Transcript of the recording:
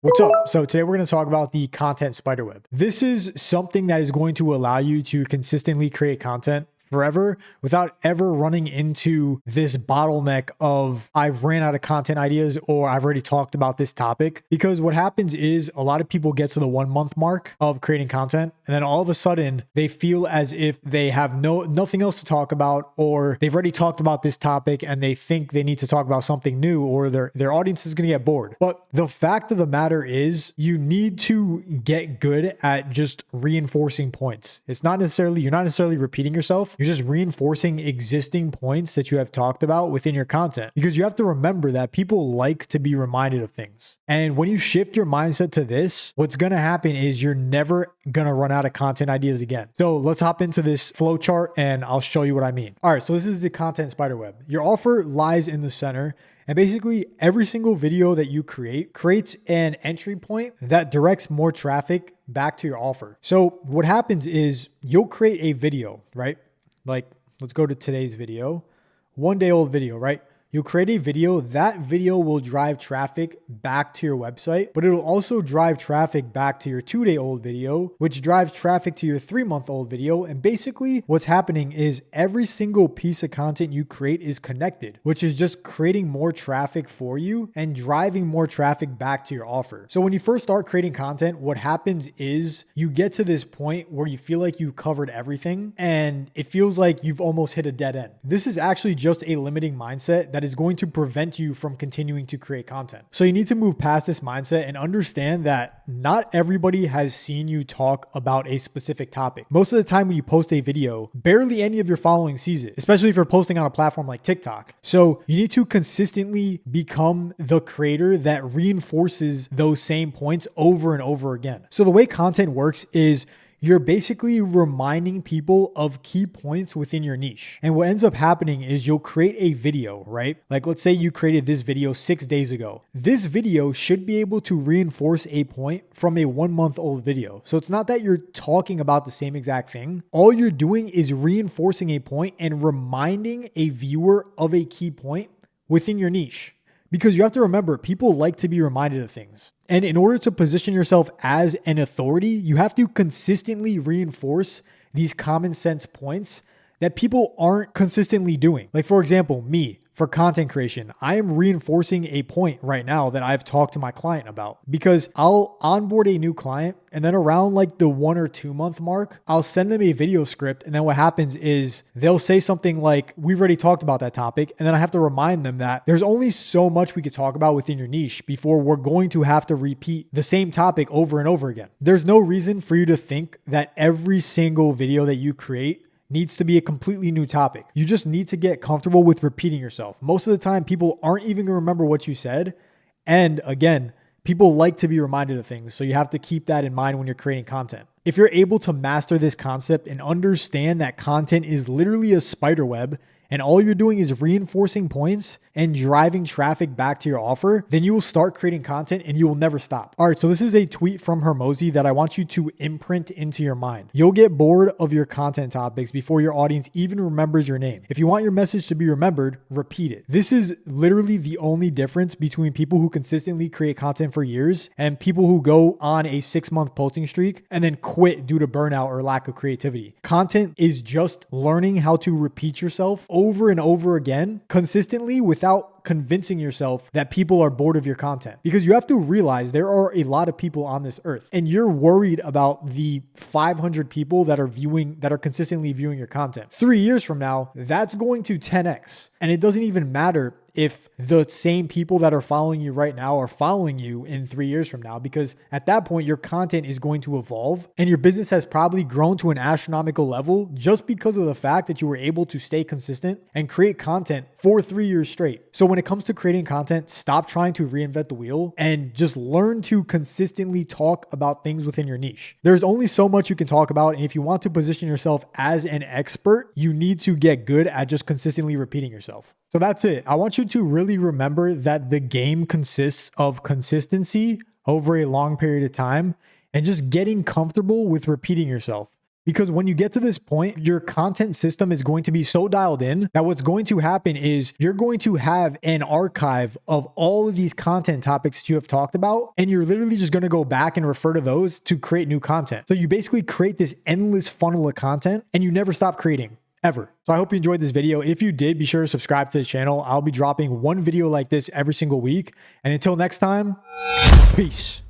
What's up? So today we're going to talk about the content spiderweb. This is something that is going to allow you to consistently create content forever without ever running into this bottleneck of I've ran out of content ideas or I've already talked about this topic. Because what happens is a lot of people get to the 1 month mark of creating content and then all of a sudden they feel as if they have nothing else to talk about, or they've already talked about this topic and they think they need to talk about something new, or their audience is going to get bored. But the fact of the matter is you need to get good at just reinforcing points. You're not necessarily repeating yourself. You're just reinforcing existing points that you have talked about within your content, because you have to remember that people like to be reminded of things. And when you shift your mindset to this, what's going to happen is you're never going to run out of content ideas again. So let's hop into this flow chart and I'll show you what I mean. All right. So this is the content spiderweb. Your offer lies in the center. And basically every single video that you create creates an entry point that directs more traffic back to your offer. So what happens is you'll create a video, right? Like, let's go to today's video, 1 day old video, right? You'll create a video. That video will drive traffic back to your website, but it'll also drive traffic back to your 2 day old video, which drives traffic to your 3 month old video. And basically what's happening is every single piece of content you create is connected, which is just creating more traffic for you and driving more traffic back to your offer. So when you first start creating content, what happens is you get to this point where you feel like you covered everything and it feels like you've almost hit a dead end. This is actually just a limiting mindset that is going to prevent you from continuing to create content. So you need to move past this mindset and understand that not everybody has seen you talk about a specific topic. Most of the time when you post a video, barely any of your following sees it, especially if you're posting on a platform like TikTok. So you need to consistently become the creator that reinforces those same points over and over again. So the way content works is you're basically reminding people of key points within your niche. And what ends up happening is you'll create a video, right? Like let's say you created this video 6 days ago. This video should be able to reinforce a point from a 1 month old video. So it's not that you're talking about the same exact thing. All you're doing is reinforcing a point and reminding a viewer of a key point within your niche. Because you have to remember, people like to be reminded of things. And in order to position yourself as an authority, you have to consistently reinforce these common sense points that people aren't consistently doing. Like for example, me, for content creation, I am reinforcing a point right now that I've talked to my client about, because I'll onboard a new client and then around like the 1 or 2 month mark, I'll send them a video script. And then what happens is they'll say something like, we've already talked about that topic. And then I have to remind them that there's only so much we could talk about within your niche before we're going to have to repeat the same topic over and over again. There's no reason for you to think that every single video that you create needs to be a completely new topic. You just need to get comfortable with repeating yourself. Most of the time, people aren't even going to remember what you said. And again, people like to be reminded of things. So you have to keep that in mind when you're creating content. If you're able to master this concept and understand that content is literally a spider web and all you're doing is reinforcing points and driving traffic back to your offer, then you will start creating content and you will never stop. All right, so this is a tweet from Hormozi that I want you to imprint into your mind. You'll get bored of your content topics before your audience even remembers your name. If you want your message to be remembered, repeat it. This is literally the only difference between people who consistently create content for years and people who go on a 6-month posting streak and then quit due to burnout or lack of creativity. Content is just learning how to repeat yourself over and over again consistently without convincing yourself that people are bored of your content. Because you have to realize there are a lot of people on this earth and you're worried about the 500 people that are consistently viewing your content. 3 years from now, that's going to 10x. And it doesn't even matter if the same people that are following you right now are following you in 3 years from now, because at that point, your content is going to evolve and your business has probably grown to an astronomical level just because of the fact that you were able to stay consistent and create content for 3 years straight. So when it comes to creating content, stop trying to reinvent the wheel and just learn to consistently talk about things within your niche. There's only so much you can talk about. And if you want to position yourself as an expert, you need to get good at just consistently repeating yourself. So that's it. I want you to really remember that the game consists of consistency over a long period of time and just getting comfortable with repeating yourself. Because when you get to this point, your content system is going to be so dialed in that what's going to happen is you're going to have an archive of all of these content topics that you have talked about, and you're literally just going to go back and refer to those to create new content. So you basically create this endless funnel of content and you never stop creating. Ever. So I hope you enjoyed this video. If you did, be sure to subscribe to the channel. I'll be dropping one video like this every single week. And until next time, peace.